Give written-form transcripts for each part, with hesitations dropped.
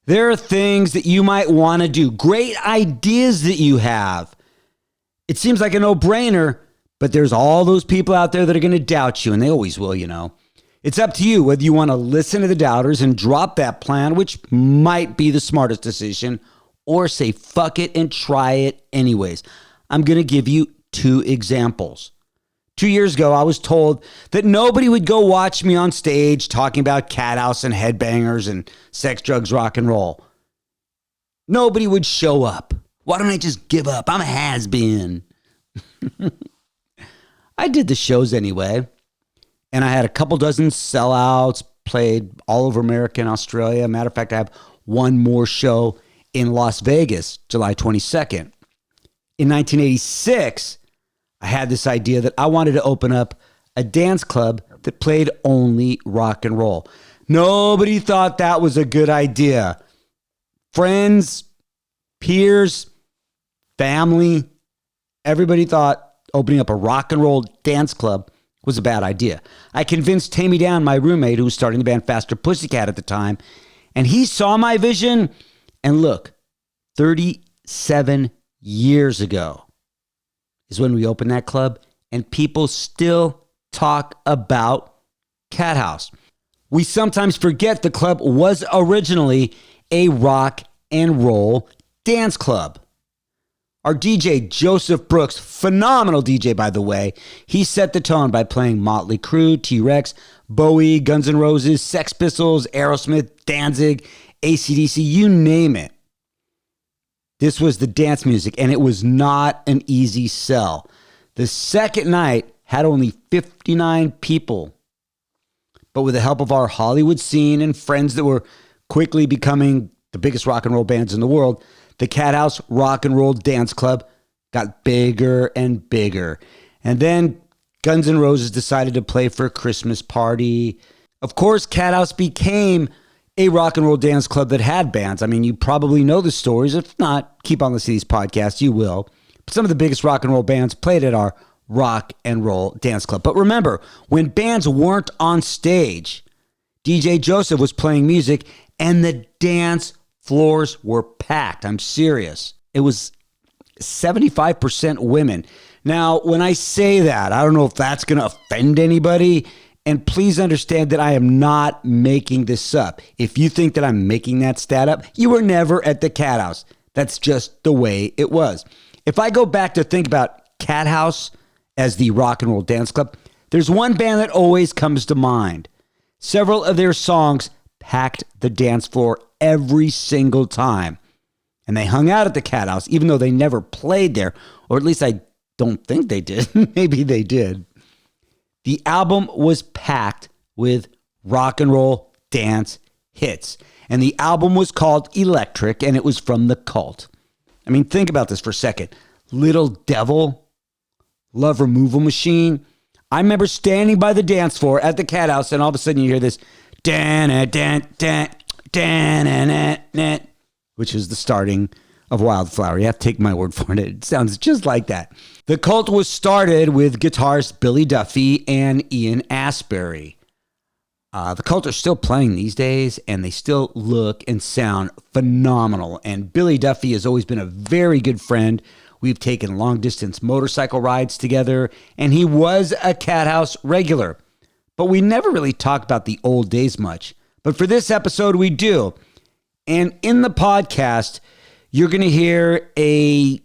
There are things that you might want to do, great ideas that you have. It seems like a no-brainer, but there's all those people out there that are going to doubt you, and they always will, you know. It's up to you whether you want to listen to the doubters and drop that plan, which might be the smartest decision, or say fuck it and try it anyways. I'm going to give you 2 examples. 2 years ago, I was told that nobody would go watch me on stage talking about Cathouse and headbangers and sex, drugs, rock and roll. Nobody would show up. Why don't I just give up? I'm a has-been. I did the shows anyway, and I had a couple dozen sellouts, played all over America and Australia. Matter of fact, I have one more show in Las Vegas, July 22nd. In 1986, I had this idea that I wanted to open up a dance club that played only rock and roll. Nobody thought that was a good idea. Friends, peers, family, everybody thought opening up a rock and roll dance club was a bad idea. I convinced Tammy Down, my roommate, who was starting the band Faster Pussycat at the time, and he saw my vision. And look, 37 years ago is when we opened that club, and people still talk about Cathouse. We sometimes forget the club was originally a rock and roll dance club. Our DJ, Joseph Brooks, phenomenal DJ, by the way, he set the tone by playing Motley Crue, T-Rex, Bowie, Guns N' Roses, Sex Pistols, Aerosmith, Danzig, AC/DC, you name it. This was the dance music, and it was not an easy sell. The second night had only 59 people. But with the help of our Hollywood scene and friends that were quickly becoming the biggest rock and roll bands in the world, the Cathouse Rock and Roll Dance Club got bigger and bigger. And then Guns N' Roses decided to play for a Christmas party. Of course, Cathouse became a rock and roll dance club that had bands. I mean, you probably know the stories. If not, keep on listening to these podcasts. You will. But some of the biggest rock and roll bands played at our rock and roll dance club. But remember, when bands weren't on stage, DJ Joseph was playing music and the dance floors were packed. I'm serious. It was 75% women. Now, when I say that, I don't know if that's going to offend anybody. And please understand that I am not making this up. If you think that I'm making that stat up, you were never at the Cathouse. That's just the way it was. If I go back to think about Cathouse as the rock and roll dance club, there's one band that always comes to mind. Several of their songs packed the dance floor every single time. And they hung out at the Cathouse, even though they never played there. Or at least I don't think they did. Maybe they did. The album was packed with rock and roll dance hits. And the album was called Electric, and it was from the Cult. I mean, think about this for a second. Little Devil, Love Removal Machine. I remember standing by the dance floor at the Cathouse, and all of a sudden you hear this, which is the starting of Wildflower. You have to take my word for it. It sounds just like that. The Cult was started with guitarist Billy Duffy and Ian Astbury. The Cult are still playing these days, and they still look and sound phenomenal. And Billy Duffy has always been a very good friend. We've taken long-distance motorcycle rides together, and he was a Cathouse regular. But we never really talk about the old days much. But for this episode, we do. And in the podcast, you're going to hear a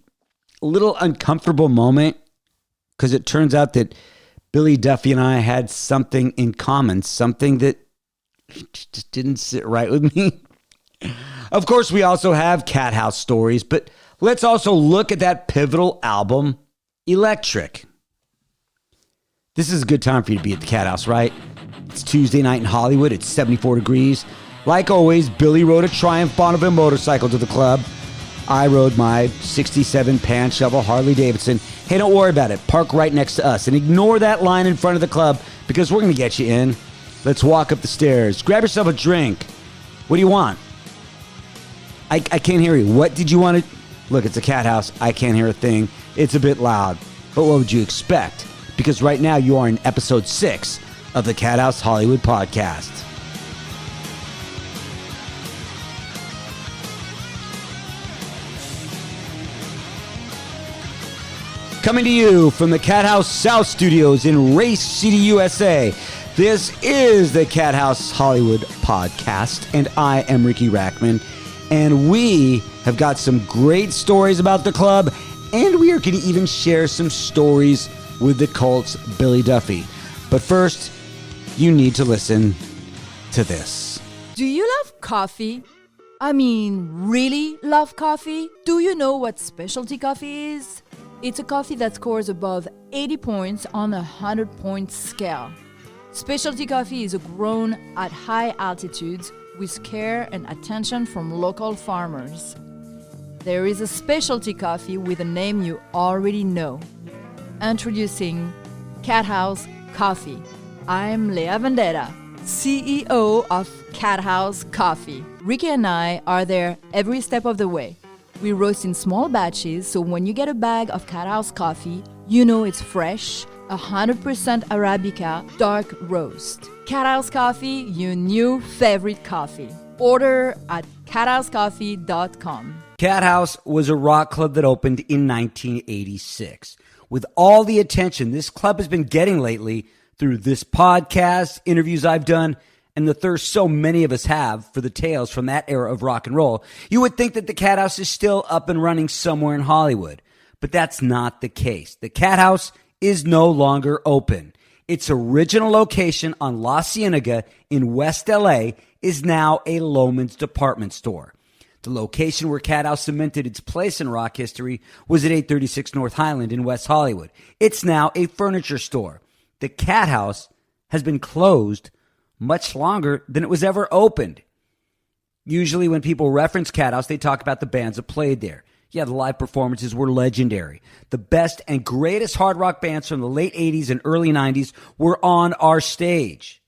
little uncomfortable moment because it turns out that Billy Duffy and I had something in common, something that just didn't sit right with me. Of course, we also have Cathouse stories, but let's also look at that pivotal album, Electric. This is a good time for you to be at the Cathouse, right? It's Tuesday night in Hollywood. It's 74 degrees. Like always, Billy rode a Triumph Bonneville motorcycle to the club. I rode my 67 pan shovel Harley Davidson. Hey, don't worry about it. Park right next to us and ignore that line in front of the club because we're going to get you in. Let's walk up the stairs. Grab yourself a drink. What do you want? I can't hear you. What did you want to... Look, it's a Cathouse. I can't hear a thing. It's a bit loud. But what would you expect? Because right now you are in episode 6 of the Cathouse Hollywood podcast. Coming to you from the Cathouse South Studios in Race City, USA. This is the Cathouse Hollywood podcast, and I am Riki Rachtman. And we have got some great stories about the club, and we are going to even share some stories with the Cults Billy Duffy. But first, you need to listen to this. Do you love coffee? I mean, really love coffee? Do you know what specialty coffee is? It's a coffee that scores above 80 points on a 100-point scale. Specialty coffee is grown at high altitudes with care and attention from local farmers. There is a specialty coffee with a name you already know. Introducing Cathouse Coffee. I'm Lea Vendetta, CEO of Cathouse Coffee. Riki and I are there every step of the way. We roast in small batches, so when you get a bag of Cathouse coffee, you know it's fresh, 100% Arabica, dark roast. Cathouse Coffee, your new favorite coffee. Order at cathousecoffee.com. Cathouse was a rock club that opened in 1986. With all the attention this club has been getting lately through this podcast, interviews I've done, and the thirst so many of us have for the tales from that era of rock and roll, you would think that the Cathouse is still up and running somewhere in Hollywood. But that's not the case. The Cathouse is no longer open. Its original location on La Cienega in West LA is now a Loehmann's department store. The location where Cathouse cemented its place in rock history was at 836 North Highland in West Hollywood. It's now a furniture store. The Cathouse has been closed much longer than it was ever opened. Usually when people reference Cathouse, they talk about the bands that played there. Yeah, the live performances were legendary. The best and greatest hard rock bands from the late 80s and early 90s were on our stage.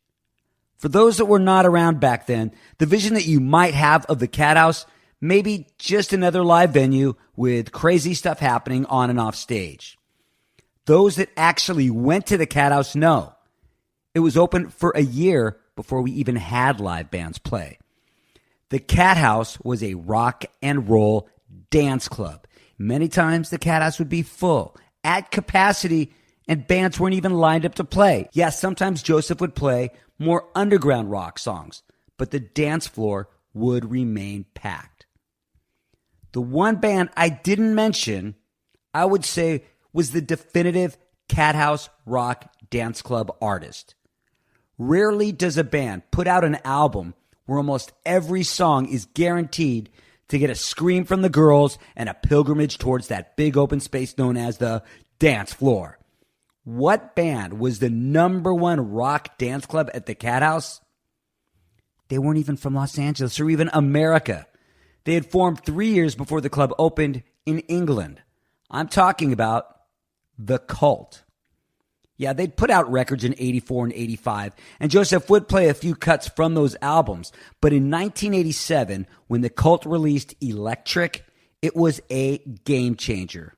For those that were not around back then, the vision that you might have of the Cathouse may be just another live venue with crazy stuff happening on and off stage. Those that actually went to the Cathouse know it was open for a year before we even had live bands play. The Cathouse was a rock and roll dance club. Many times the Cathouse would be full, at capacity, and bands weren't even lined up to play. Yes, sometimes Joseph would play more underground rock songs, but the dance floor would remain packed. The one band I didn't mention, I would say, was the definitive Cathouse rock dance club artist. Rarely does a band put out an album where almost every song is guaranteed to get a scream from the girls and a pilgrimage towards that big open space known as the dance floor. What band was the number one rock dance club at the Cathouse? They weren't even from Los Angeles or even America. They had formed 3 years before the club opened in England. I'm talking about the Cult. Yeah, they'd put out records in 84 and 85, and Joseph would play a few cuts from those albums. But in 1987, when the Cult released Electric, it was a game changer.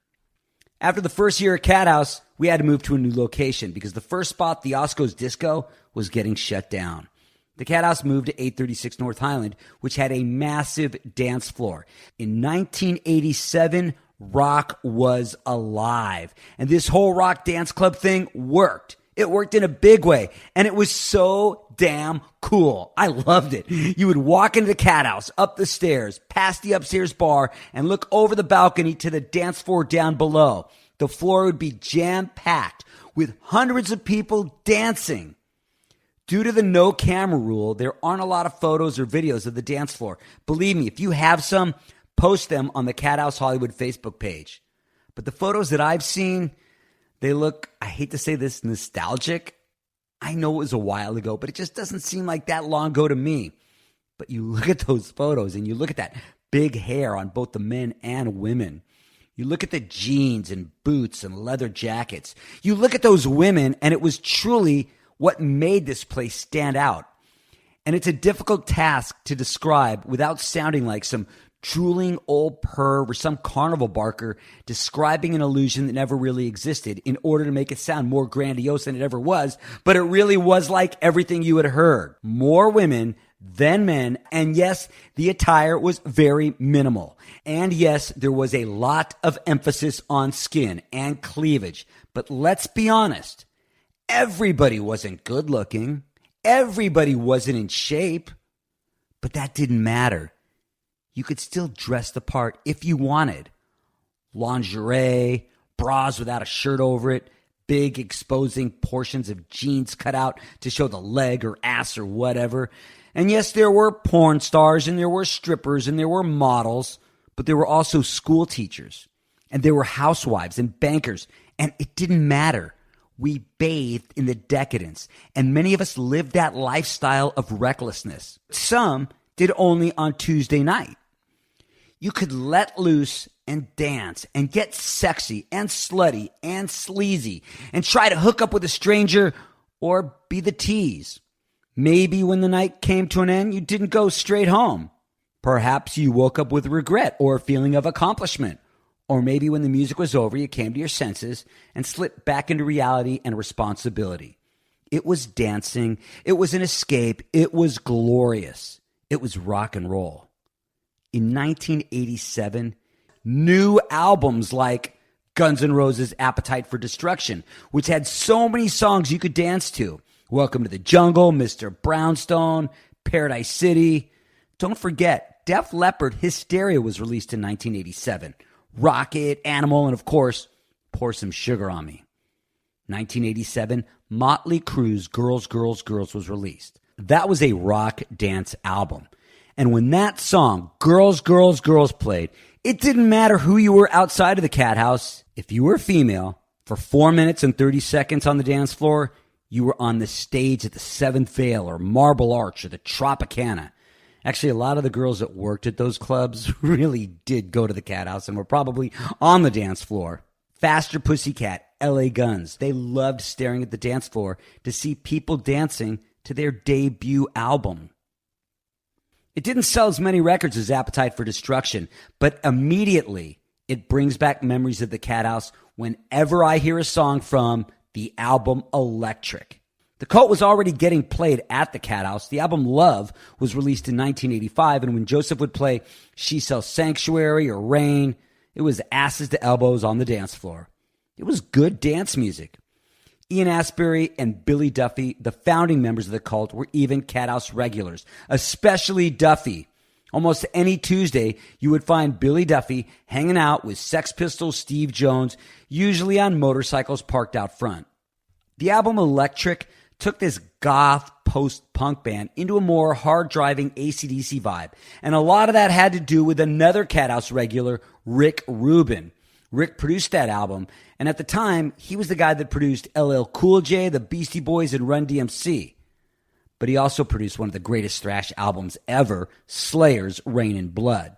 After the first year at Cathouse, we had to move to a new location because the first spot, the Osco's Disco, was getting shut down. The Cathouse moved to 836 North Highland, which had a massive dance floor. In 1987, rock was alive. And this whole rock dance club thing worked. It worked in a big way. And it was so damn cool. I loved it. You would walk into the Cathouse, up the stairs, past the upstairs bar, and look over the balcony to the dance floor down below. The floor would be jam-packed with hundreds of people dancing. Due to the no camera rule, there aren't a lot of photos or videos of the dance floor. Believe me, if you have some, post them on the Cathouse Hollywood Facebook page. But the photos that I've seen, they look, I hate to say this, nostalgic. I know it was a while ago, but it just doesn't seem like that long ago to me. But you look at those photos and you look at that big hair on both the men and women. You look at the jeans and boots and leather jackets. You look at those women, and it was truly what made this place stand out. And it's a difficult task to describe without sounding like some drooling old perv or some carnival barker describing an illusion that never really existed in order to make it sound more grandiose than it ever was, but it really was like everything you had heard. More women then men, and yes, the attire was very minimal. And yes, there was a lot of emphasis on skin and cleavage. But let's be honest, everybody wasn't good looking. Everybody wasn't in shape. But that didn't matter. You could still dress the part if you wanted. Lingerie, bras without a shirt over it, big exposing portions of jeans cut out to show the leg or ass or whatever. And yes, there were porn stars and there were strippers and there were models, but there were also school teachers and there were housewives and bankers, and it didn't matter. We bathed in the decadence, and many of us lived that lifestyle of recklessness. Some did only on Tuesday night. You could let loose and dance and get sexy and slutty and sleazy and try to hook up with a stranger or be the tease. Maybe when the night came to an end, you didn't go straight home. Perhaps you woke up with regret or a feeling of accomplishment. Or maybe when the music was over, you came to your senses and slipped back into reality and responsibility. It was dancing. It was an escape. It was glorious. It was rock and roll. In 1987, new albums like Guns N' Roses' Appetite for Destruction, which had so many songs you could dance to. Welcome to the Jungle, Mr. Brownstone, Paradise City. Don't forget, Def Leppard Hysteria was released in 1987. Rocket, Animal, and of course, Pour Some Sugar on Me. 1987, Motley Crue's Girls, Girls, Girls was released. That was a rock dance album. And when that song, Girls, Girls, Girls, played, it didn't matter who you were outside of the cat house. If you were a female, for 4 minutes and 30 seconds on the dance floor, you were on the stage at the Seventh Veil or Marble Arch or the Tropicana. Actually, a lot of the girls that worked at those clubs really did go to the cat house and were probably on the dance floor. Faster Pussycat, LA Guns. They loved staring at the dance floor to see people dancing to their debut album. It didn't sell as many records as Appetite for Destruction, but immediately it brings back memories of the cat house whenever I hear a song from the album Electric. The Cult was already getting played at the cat house. The album Love was released in 1985, and when Joseph would play She Sells Sanctuary or Rain, it was asses to elbows on the dance floor. It was good dance music. Ian Astbury and Billy Duffy, the founding members of the Cult, were even cat house regulars, especially Duffy. Almost any Tuesday, you would find Billy Duffy hanging out with Sex Pistols Steve Jones, usually on motorcycles parked out front. The album Electric took this goth post-punk band into a more hard-driving AC/DC vibe, and a lot of that had to do with another cat house regular, Rick Rubin. Rick produced that album, and at the time, he was the guy that produced LL Cool J, the Beastie Boys, and Run DMC. But he also produced one of the greatest thrash albums ever, Slayer's Rain and Blood.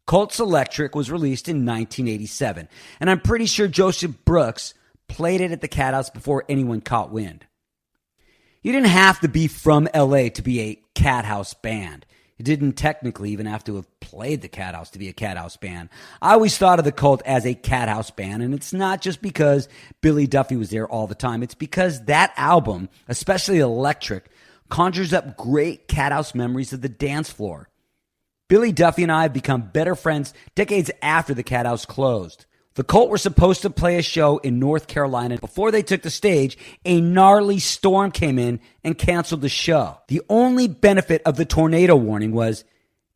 Cults Electric was released in 1987, and I'm pretty sure Joseph Brooks played it at the cat house before anyone caught wind. You didn't have to be from LA to be a cat house band. You didn't technically even have to have played the cat house to be a cat house band. I always thought of the Cult as a cat house band, and it's not just because Billy Duffy was there all the time. It's because that album, especially Electric, conjures up great cat house memories of the dance floor. Billy Duffy and I have become better friends decades after the cat house closed. The Cult were supposed to play a show in North Carolina. Before they took the stage, a gnarly storm came in and canceled the show. The only benefit of the tornado warning was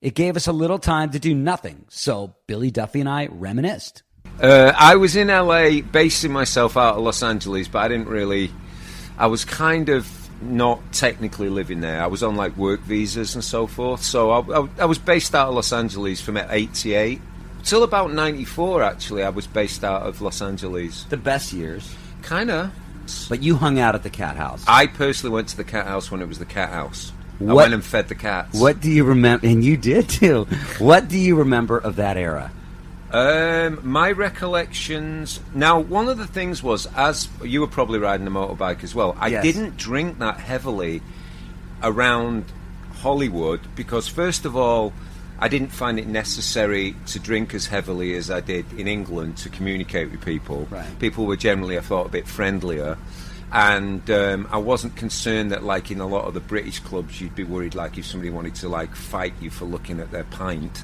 it gave us a little time to do nothing. So Billy Duffy and I reminisced. I was in LA basing myself out of Los Angeles, but I was kind of not technically living there. I was on like work visas and so forth. So I was based out of Los Angeles from 88. Till about 94, actually, I was based out of Los Angeles. The best years. Kinda. But you hung out at the cat house. I personally went to the cat house when it was the cat house. I went and fed the cats. What do you remember? And you did too. What do you remember of that era? My recollections... Now, one of the things was, as you were probably riding a motorbike as well, I didn't drink that heavily around Hollywood because, first of all, I didn't find it necessary to drink as heavily as I did in England to communicate with people. Right. People were generally, I thought, a bit friendlier. And I wasn't concerned that, like, in a lot of the British clubs, you'd be worried, like, if somebody wanted to, like, fight you for looking at their pint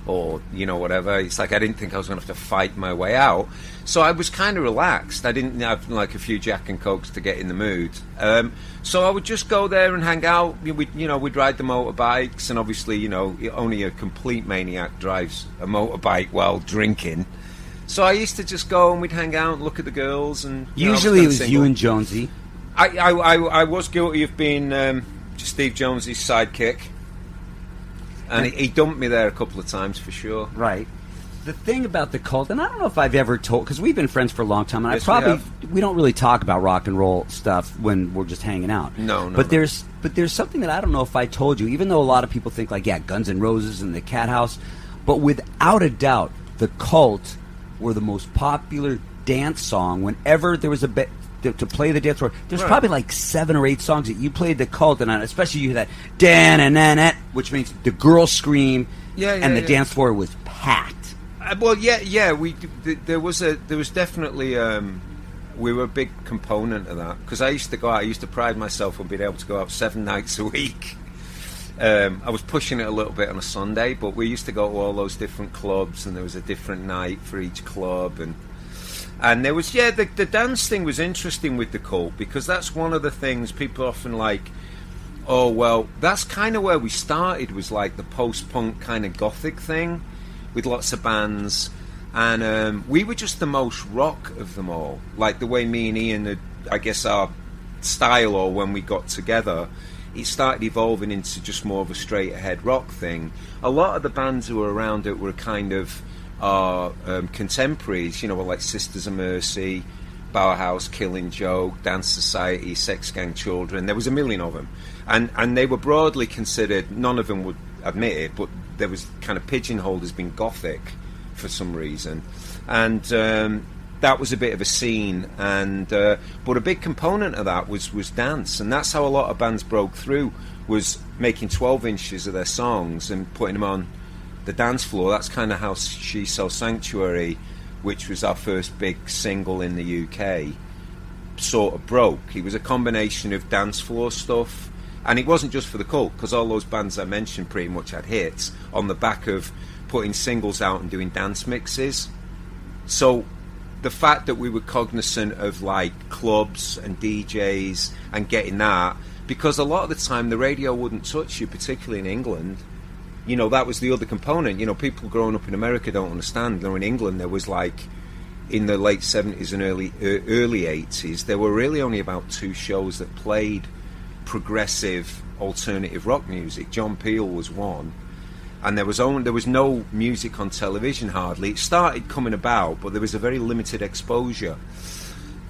or, you know, whatever. It's like I didn't think I was going to have to fight my way out. So I was kind of relaxed. I didn't have, like, a few Jack and Cokes to get in the mood. So I would just go there and hang out. We'd ride the motorbikes. And obviously, you know, only a complete maniac drives a motorbike while drinking. So I used to just go and we'd hang out and look at the girls. And usually it was you and Jonesy. I was guilty of being Steve Jones's sidekick. And he dumped me there a couple of times for sure. Right. The thing about the Cult, and I don't know if I've ever told, because we've been friends for a long time, and Yes, we don't really talk about rock and roll stuff when we're just hanging out. No. But there's something that I don't know if I told you, even though a lot of people think, like, yeah, Guns N' Roses and the Cat House, but without a doubt, the Cult were the most popular dance song whenever there was to play the dance floor. There's probably like 7 or 8 songs that you played the Cult, and especially you hear that dan-na-na-na, which means the girls scream, and the dance floor was packed. There was definitely we were a big component of that because I used to go out. I used to pride myself on being able to go out 7 nights a week. I was pushing it a little bit on a Sunday, but we used to go to all those different clubs, and there was a different night for each club, and there was the dance thing was interesting with the Cult because that's one of the things people often like. Oh well, that's kind of where we started. Was like the post-punk kind of gothic thing with lots of bands, and we were just the most rock of them all. Like the way me and Ian, I guess our style, or when we got together, it started evolving into just more of a straight-ahead rock thing. A lot of the bands who were around it were kind of contemporaries, you know, like Sisters of Mercy, Bauhaus, Killing Joke, Dance Society, Sex Gang Children. There was a million of them, and they were broadly considered. None of them would admit it, but there was kind of pigeonholed as being gothic for some reason, and that was a bit of a scene. And but a big component of that was dance, and that's how a lot of bands broke through. Was making 12 inches of their songs and putting them on the dance floor. That's kind of how She Sells Sanctuary, which was our first big single in the UK, sort of broke. It was a combination of dance floor stuff, and it wasn't just for the Cult, because all those bands I mentioned pretty much had hits on the back of putting singles out and doing dance mixes. So the fact that we were cognizant of like clubs and DJs and getting that, because a lot of the time the radio wouldn't touch you, particularly in England. You know, that was the other component. You know, people growing up in America don't understand. You know, in England there was like, in the late 70s and early 80s, there were really only about 2 shows that played progressive alternative rock music. John Peel was one, and there was no music on television hardly. It started coming about, but there was a very limited exposure.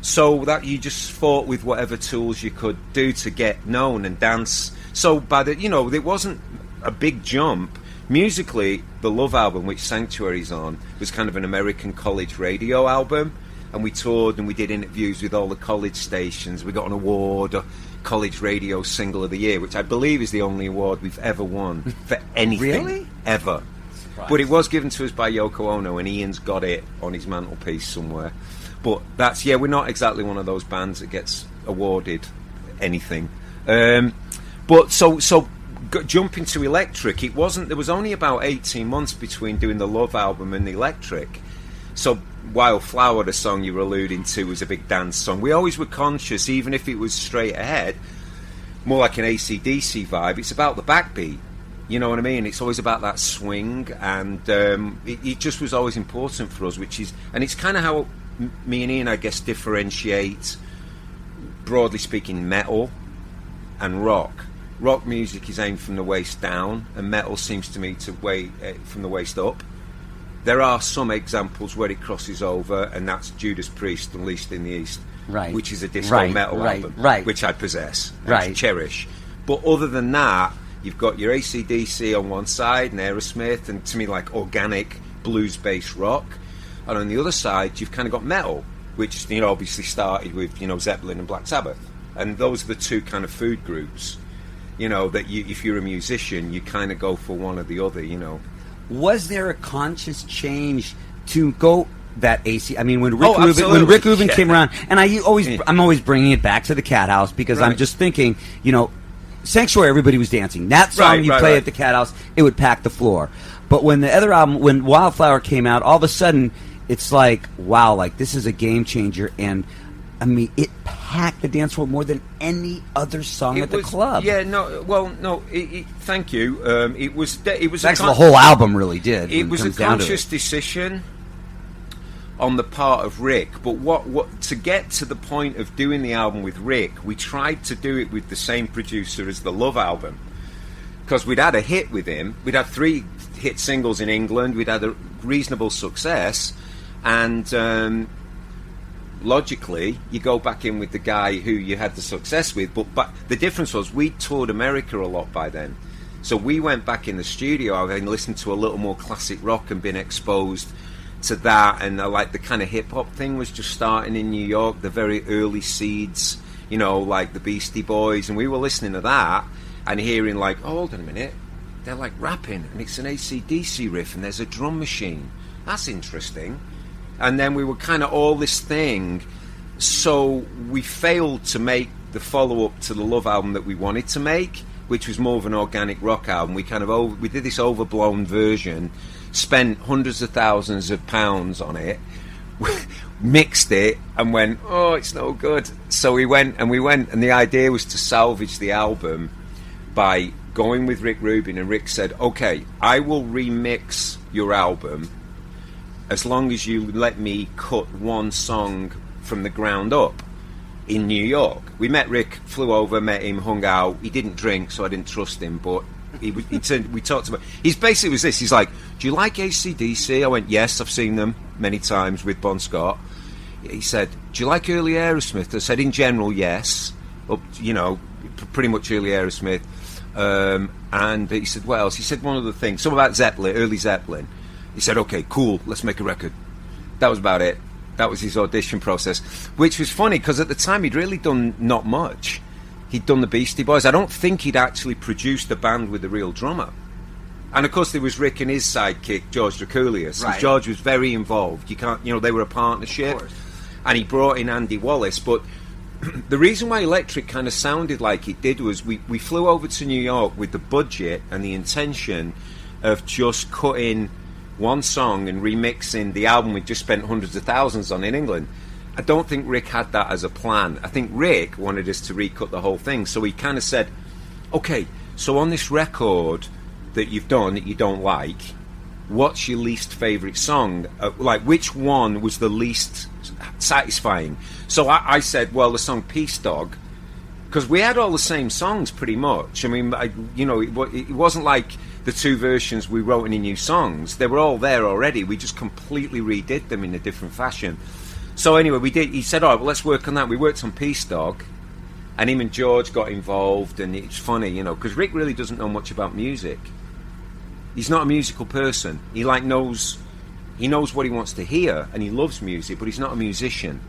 So that you just fought with whatever tools you could do to get known and dance. So by the, you know, it wasn't a big jump. Musically, the Love album, which Sanctuary's on, was kind of an American college radio album, and we toured and we did interviews with all the college stations. We got an award, College Radio Single of the Year, which I believe is the only award we've ever won for anything. Really? Ever. Surprise. But it was given to us by Yoko Ono, and Ian's got it on his mantelpiece somewhere. But that's, we're not exactly one of those bands that gets awarded anything. But so jumping to Electric, there was only about 18 months between doing the Love album and the Electric. So Wildflower, the song you were alluding to, was a big dance song. We always were conscious, even if it was straight ahead, more like an AC/DC vibe, it's about the backbeat. You know what I mean? It's always about that swing, and it just was always important for us, and it's kind of how me and Ian, I guess, differentiate, broadly speaking, metal and rock. Rock music is aimed from the waist down, and metal seems to me to from the waist up. There are some examples where it crosses over, and that's Judas Priest, Unleashed in the East, right, which is a disco metal album, which I possess, and cherish. But other than that, you've got your AC/DC on one side, and Aerosmith, and to me, like organic blues-based rock. And on the other side, you've kind of got metal, which, you know, obviously started with, you know, Zeppelin and Black Sabbath. And those are the two kind of food groups, you know, that if you're a musician, you kind of go for one or the other, you know. Was there a conscious change to go that AC. I mean, when absolutely. Rick Rubin Yeah. came around, and I'm always bringing it back to the Cat House because Right. I'm just thinking, Sanctuary, everybody was dancing. That song play at the Cat House, it would pack the floor. But when the other album, when Wildflower came out, all of a sudden it's like, wow, like this is a game changer. And I mean, it packed the dance floor more than any other song at the club. Yeah, no. Thank you. It was. Actually, the whole album really did. It was a conscious decision on the part of Rick. But what to get to the point of doing the album with Rick, we tried to do it with the same producer as the Love album, because we'd had a hit with him. We'd had 3 hit singles in England. We'd had a reasonable success, and logically, you go back in with the guy who you had the success with. But the difference was we toured America a lot by then. So we went back in the studio, having listened to a little more classic rock and been exposed to that. And like the kind of hip-hop thing was just starting in New York, the very early seeds, like the Beastie Boys. And we were listening to that and hearing like, oh, hold on a minute, they're like rapping and it's an AC/DC riff and there's a drum machine. That's interesting. And then we were kind of all this thing. So we failed to make the follow-up to the Love album that we wanted to make, which was more of an organic rock album. We kind of we did this overblown version, spent hundreds of thousands of pounds on it, mixed it, and went, oh, it's no good. So we went, and the idea was to salvage the album by going with Rick Rubin, and Rick said, okay, I will remix your album as long as you let me cut one song from the ground up in New York. We met Rick, flew over, met him, hung out. He didn't drink, so I didn't trust him, but we talked about... He's basically was this. He's like, do you like AC/DC? I went, yes, I've seen them many times with Bon Scott. He said, do you like early Aerosmith? I said, in general, yes. Pretty much early Aerosmith. And he said, what else? He said one other thing, something about Zeppelin, early Zeppelin. He said, okay, cool, let's make a record. That was about it. That was his audition process, which was funny because at the time he'd really done not much. He'd done the Beastie Boys. I don't think he'd actually produced a band with a real drummer. And of course there was Rick and his sidekick, George Draculius. Right. And George was very involved. They were a partnership. And he brought in Andy Wallace. But the reason why Electric kind of sounded like it did was we flew over to New York with the budget and the intention of just cutting one song and remixing the album we just spent hundreds of thousands on in England. I don't think Rick had that as a plan. I think Rick wanted us to recut the whole thing. So he kind of said, okay, so on this record that you've done that you don't like, what's your least favourite song? Which one was the least satisfying? So I said, well, the song Peace Dog, because we had all the same songs pretty much. I mean, it wasn't like the 2 versions we wrote any new songs. They were all there already. We just completely redid them in a different fashion. So anyway, we did. He said, all right, well, let's work on that. We worked on Peace Dog, and him and George got involved, and it's funny, because Rick really doesn't know much about music. He's not a musical person. He knows what he wants to hear, and he loves music, but he's not a musician.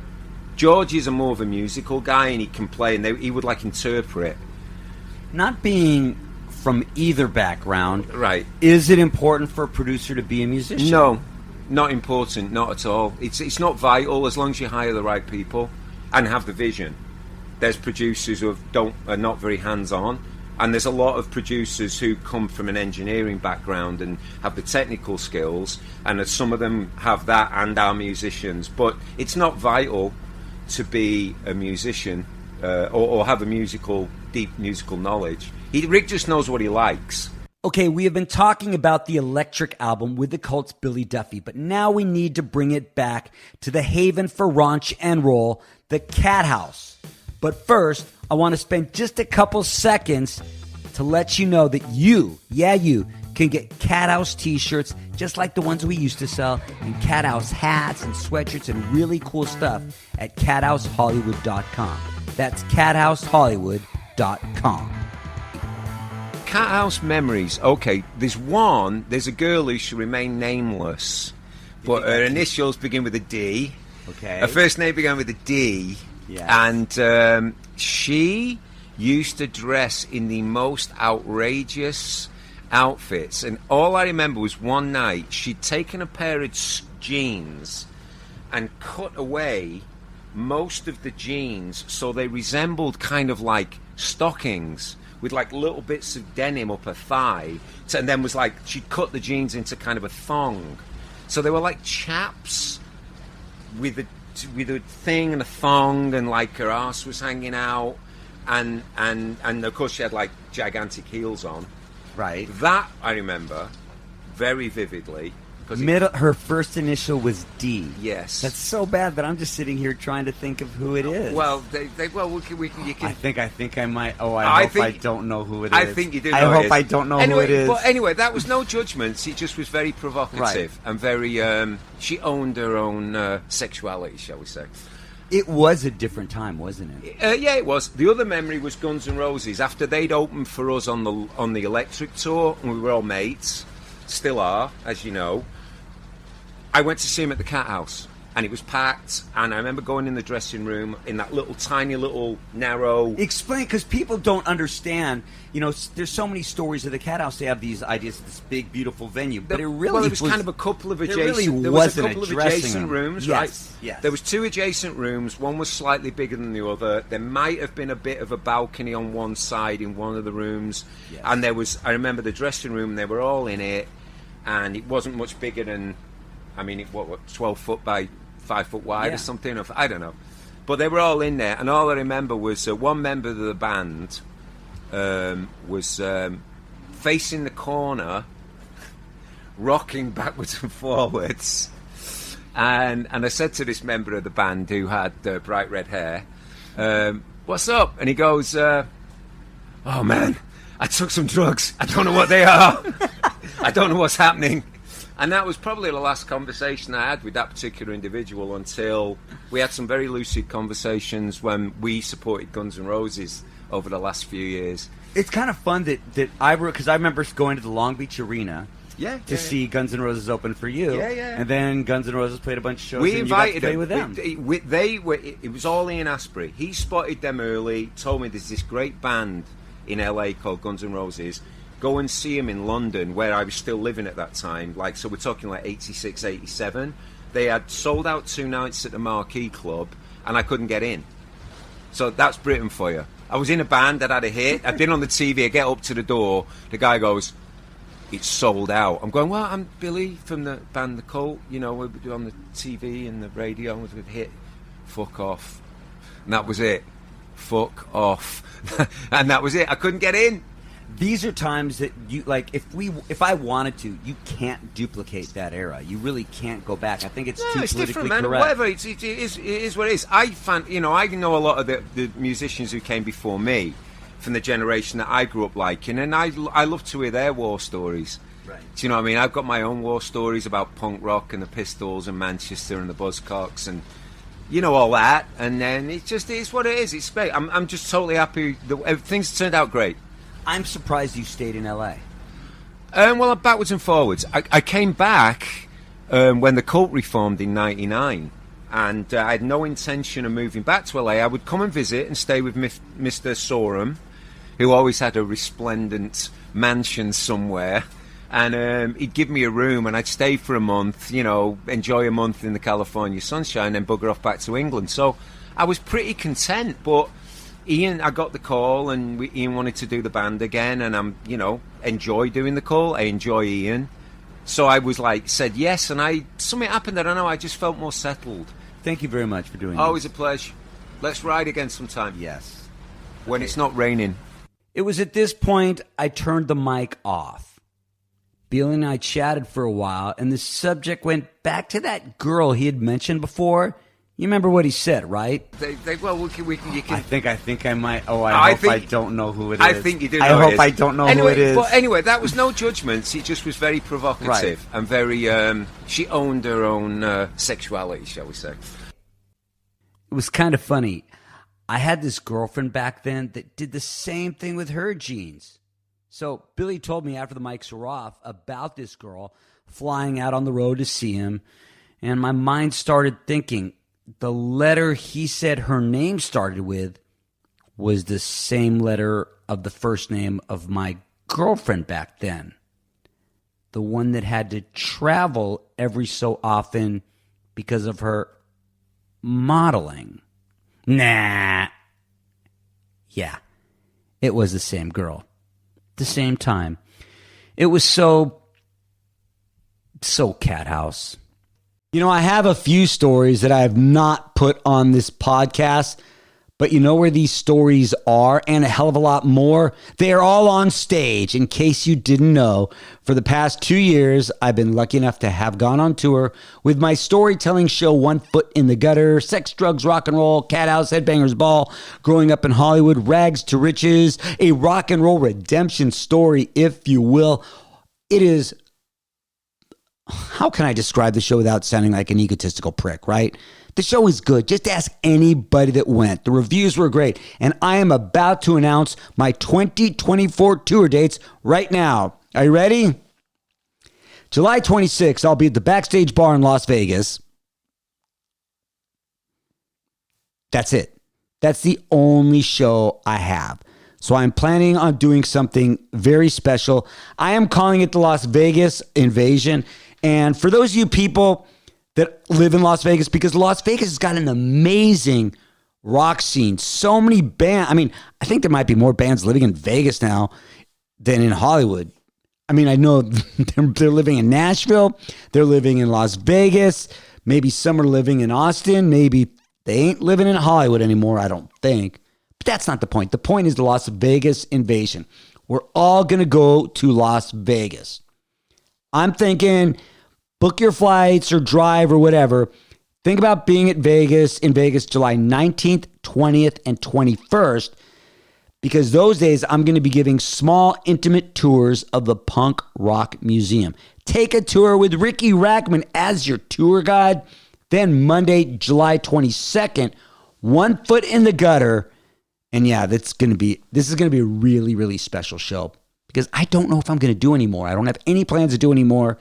George is more of a musical guy, and he can play, and he would interpret. Not being from either background, right? Is it important for a producer to be a musician? No, not important, not at all. It's not vital as long as you hire the right people and have the vision. There's producers who are not very hands-on, and there's a lot of producers who come from an engineering background and have the technical skills, and some of them have that and are musicians. But it's not vital to be a musician or have a deep musical knowledge. Rick just knows what he likes. Okay, we have been talking about the Electric album with the Cults Billy Duffy, but now we need to bring it back to the haven for raunch and roll, the Cat House. But first, I want to spend just a couple seconds to let you know that you can get Cat House t-shirts just like the ones we used to sell, and Cat House hats and sweatshirts and really cool stuff at cathousehollywood.com. That's cathousehollywood.com. Cat House memories. Okay, there's a girl who should remain nameless, but her initials begin with a D. Okay. Her first name began with a D. Yes. And she used to dress in the most outrageous outfits. And all I remember was one night she'd taken a pair of jeans and cut away most of the jeans so they resembled kind of like stockings with like little bits of denim up her thigh. So, and then was like, she'd cut the jeans into kind of a thong. So they were like chaps with a thing and a thong, and like her ass was hanging out, and of course she had like gigantic heels on. Right. That I remember very vividly. Her first initial was D. Yes. That's so bad that I'm just sitting here trying to think of who it is. Well, you can. I think I might. Oh, I hope I don't know who it is. I think you do know I who it hope is. I don't know anyway, who it is. But anyway, that was no judgment. It just was very provocative and very. She owned her own sexuality, shall we say. It was a different time, wasn't it? Yeah, it was. The other memory was Guns N' Roses. After they'd opened for us on the Electric tour, and we were all mates, still are, as you know. I went to see him at the Cat House, and it was packed, and I remember going in the dressing room in that little tiny little narrow... Explain, because people don't understand, there's so many stories of the Cat House. They have these ideas of this big, beautiful venue, but it was kind of a couple of adjacent... There was a couple of adjacent rooms, yes, right? Yes. There was 2 adjacent rooms. One was slightly bigger than the other. There might have been a bit of a balcony on one side in one of the rooms, yes. And there was... I remember the dressing room, they were all in it, and it wasn't much bigger than... 12 foot by 5 foot wide or something? I don't know. But they were all in there, and all I remember was one member of the band was facing the corner, rocking backwards and forwards. And I said to this member of the band who had bright red hair, "What's up?" And he goes, "Oh man, I took some drugs. I don't know what they are. I don't know what's happening." And that was probably the last conversation I had with that particular individual until we had some very lucid conversations when we supported Guns N' Roses over the last few years. It's kind of fun that because I remember going to the Long Beach Arena to see Guns N' Roses open for you. Yeah. And then Guns N' Roses played a bunch of shows. We and invited you got to play with them. It was all Ian Astbury. He spotted them early, told me there's this great band in LA called Guns N' Roses. Go and see him in London, where I was still living at that time. So we're talking like 86, 87. They had sold out 2 nights at the Marquee Club, and I couldn't get in. So that's Britain for you. I was in a band that had a hit. I'd been on the TV. I get up to the door. The guy goes, "It's sold out." I'm going, "Well, I'm Billy from the band The Cult. We're on the TV and the radio with a hit. Fuck off." And that was it. Fuck off. And that was it. I couldn't get in. These are times that you if I wanted to, you can't duplicate that era. You really can't go back. I think it's too it's politically different, man. correct. Whatever, it is what it is. I know a lot of the musicians who came before me from the generation that I grew up liking, and I love to hear their war stories. Right. Do you know what I mean? I've got my own war stories about punk rock and the Pistols and Manchester and the Buzzcocks and all that. And then it just is what it is. It's great. I'm just totally happy. Things turned out great. I'm surprised you stayed in LA. Well, backwards and forwards. I came back when the Cult reformed in '99, and I had no intention of moving back to LA. I would come and visit and stay with Mr. Sorum, who always had a resplendent mansion somewhere, and he'd give me a room, and I'd stay for a month, enjoy a month in the California sunshine, and bugger off back to England. So I was pretty content, but I got the call, and Ian wanted to do the band again, and enjoy doing the call. I enjoy Ian. So I was said yes, and something happened. I don't know, I just felt more settled. Thank you very much for doing this. Always a pleasure. Let's ride again sometime. Yes. When it's not raining. It was at this point I turned the mic off. Billy and I chatted for a while, and the subject went back to that girl he had mentioned before. You remember what he said, right? You can. I think I might. Oh, I hope I don't know who it is. I think you do know I who it hope is. I don't know who it is. But anyway, that was no judgment. It just was very provocative and very. She owned her own sexuality, shall we say? It was kind of funny. I had this girlfriend back then that did the same thing with her jeans. So Billy told me after the mics were off about this girl flying out on the road to see him, and my mind started thinking. The letter he said her name started with was the same letter of the first name of my girlfriend back then. The one that had to travel every so often because of her modeling. Nah. Yeah, it was the same girl. The same time. It was so Cathouse. You know, I have a few stories that I have not put on this podcast, but you know where these stories are, and a hell of a lot more? They are all on stage. In case you didn't know, for the past 2 years, I've been lucky enough to have gone on tour with my storytelling show, One Foot in the Gutter, Sex, Drugs, Rock and Roll, Cathouse, Headbangers Ball, Growing Up in Hollywood, Rags to Riches, a rock and roll redemption story, if you will. It is, how can I describe the show without sounding like an egotistical prick, right? The show is good. Just ask anybody that went. The reviews were great. And I am about to announce my 2024 tour dates right now. Are you ready? July 26th, I'll be at the Backstage Bar in Las Vegas. That's it. That's the only show I have. So I'm planning on doing something very special. I am calling it the Las Vegas Invasion. And for those of you people that live in Las Vegas, because Las Vegas has got an amazing rock scene. So many bands. I mean, I think there might be more bands living in Vegas now than in Hollywood. I mean, I know they're living in Nashville. They're living in Las Vegas. Maybe some are living in Austin. Maybe they ain't living in Hollywood anymore, I don't think. But that's not the point. The point is the Las Vegas Invasion. We're all going to go to Las Vegas. I'm thinking, book your flights or drive or whatever. Think about being in Vegas July 19th, 20th, and 21st, because those days I'm going to be giving small, intimate tours of the Punk Rock Museum. Take a tour with Riki Rachtman as your tour guide. Then Monday, July 22nd, One Foot in the Gutter. And yeah, this is going to be a really, really special show, because I don't know if I'm going to do any more. I don't have any plans to do any more.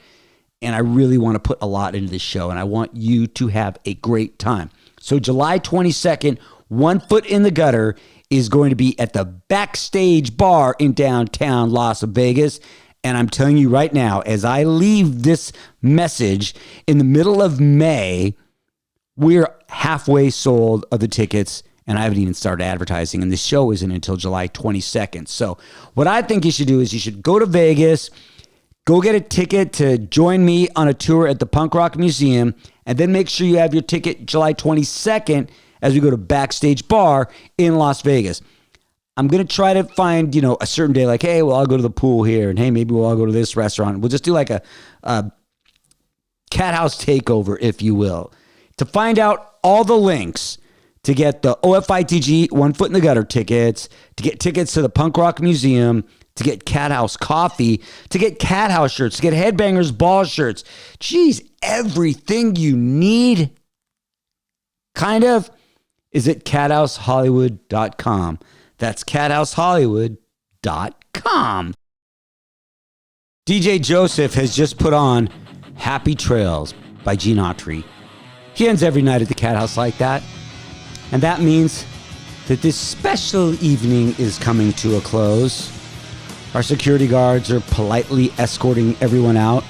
And I really want to put a lot into this show, and I want you to have a great time. So July 22nd, One Foot in the Gutter is going to be at the Backstage Bar in downtown Las Vegas. And I'm telling you right now, as I leave this message in the middle of May, we're halfway sold of the tickets, and I haven't even started advertising, and the show isn't until July 22nd. So what I think you should do is you should go to Vegas, go get a ticket to join me on a tour at the Punk Rock Museum, and then make sure you have your ticket July 22nd as we go to Backstage Bar in Las Vegas. I'm going to try to find, a certain day, like, hey, well, I'll go to the pool here, and hey, maybe we'll all go to this restaurant. We'll just do like a Cathouse takeover, if you will. To find out all the links to get the OFITG One Foot in the Gutter tickets, to get tickets to the Punk Rock Museum, to get Cathouse coffee, to get Cathouse shirts, to get Headbangers Ball shirts. Geez, everything you need, kind of, is at cathousehollywood.com. That's cathousehollywood.com. DJ Joseph has just put on Happy Trails by Gene Autry. He ends every night at the Cathouse like that. And that means that this special evening is coming to a close. Our security guards are politely escorting everyone out.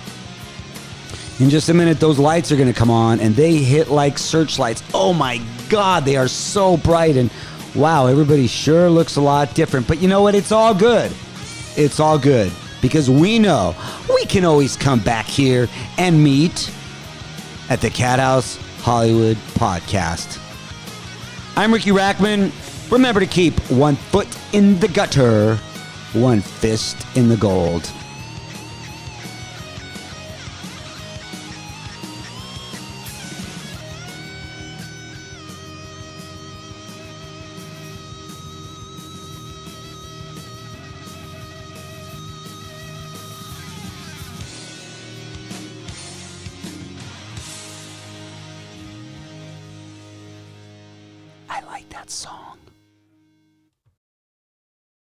In just a minute, those lights are going to come on, and they hit like searchlights. Oh my God, they are so bright, and wow, everybody sure looks a lot different. But you know what? It's all good. It's all good, because we know we can always come back here and meet at the Cathouse Hollywood Podcast. I'm Riki Rachtman. Remember to keep one foot in the gutter, one fist in the gold. I like that song.